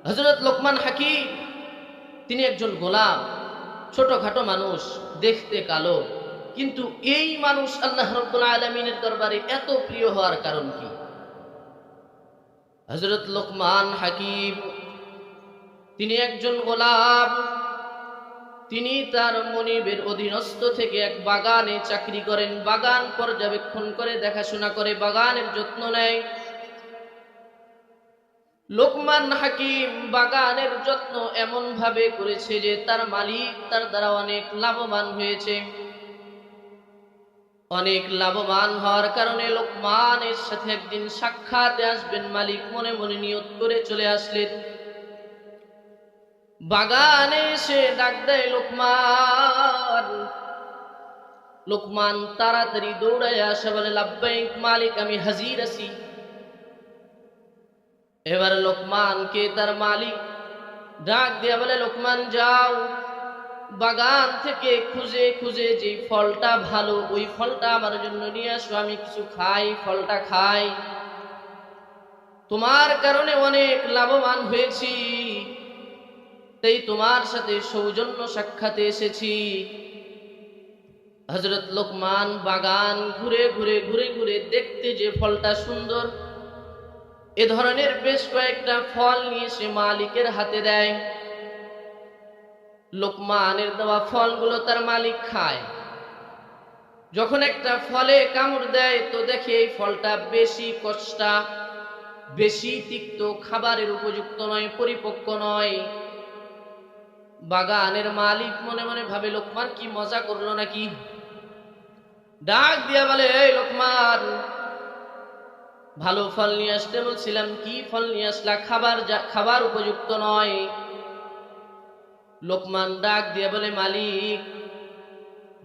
হযরত লোকমান হাকিম তিনি একজন গোলাম, ছোটখাটো মানুষ, দেখতে কালো, কিন্তু এই মানুষ আল্লাহ রাব্বুল আলামিনের দরবারে এত প্রিয় হওয়ার কারণ কি? হযরত লোকমান হাকিম তিনি একজন গোলাম, তিনি তার মনিবের অধীনস্থ থেকে এক বাগানে চাকরি করেন, বাগান পর্যবেক্ষণ করে, দেখাশোনা করে, বাগানের যত্ন নেয়। লোকমান হাকিম বাগানের যত্ন এমন ভাবে করেছে যে তার মালিক তার দ্বারা অনেক লাভবান হয়েছে। অনেক লাভবান হওয়ার কারণে লোকমানের সাথে একদিন সাক্ষাতে আসবেন মালিক মনে মনে নিয়ত করে চলে আসলেন। বাগানে এসে ডাক দেয় লোকমান। লোকমান তাড়াতাড়ি দৌড়ায় আসে, বলে লাব্বাইক মালিক, আমি হাজির আছি। এবার লোকমানকে তার মালিক ডাক দিয়া বলে, লোকমান যাও, বাগান থেকে খুঁজে খুঁজে যে ফলটা ভালো ওই ফলটা আমার জন্য নিয়ে আসো, আমি কিছু খাই, ফলটা খাই। তোমার কারণে অনেক লাভবান হয়েছি, তাই তোমার সাথে সৌজন্য সাক্ষাতে এসেছি। হযরত লোকমান বাগান ঘুরে ঘুরে ঘুরে ঘুরে দেখতে যে ফলটা সুন্দর, এ ধরনের বেশ কয়েকটা ফল নিয়ে সে মালিকের হাতে দেয়। লোকমানের দেওয়া ফলগুলো তার মালিক খায়। যখন একটা ফলে কামড় দেয় তো দেখে এই ফলটা বেশি কষ্টা, বেশি তিক্ত, খাবারের উপযুক্ত নয়, পরিপক্ক নয়। বাগানের মালিক মনে মনে ভাবে, লোকমান কি মজা করলো নাকি? ডাক দিয়া বলে, এই লোকমান, ভালো ফল নিয়ে আসতে বলছিলাম, কি ফল নিয়ে আসলা? খাবার উপযুক্ত নয়। লোকমান ডাক দিয়া বলে, মালিক,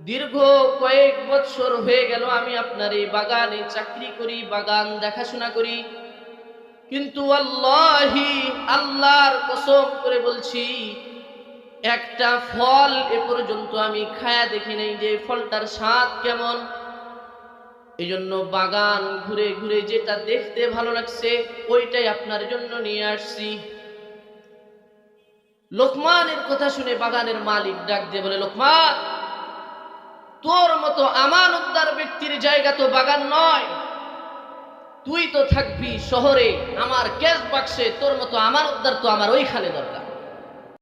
দীর্ঘ কয়েক বছর হয়ে গেল আমি আপনার এই বাগানে চাকরি করি, বাগান দেখাশোনা করি, কিন্তু আল্লাহি, আল্লাহর কসম করে বলছি, একটা ফল এ পর্যন্ত আমি খায়া দেখি নাই যে ফলটার স্বাদ কেমন। এই জন্য বাগান ঘুরে ঘুরে যেটা দেখতে ভালো লাগছে ওইটাই আপনার জন্য নিয়ে আসছি। লোকমানের কথা শুনে বাগানের মালিক ডাক দিয়ে বলে, লোকমান, তোর মতো আমানতদার ব্যক্তির জায়গা তো বাগান নয়, তুই তো থাকবি শহরে আমার ক্যাশ বাক্সে, তোর মতো আমানতদার তো আমার ওইখানে দরকার।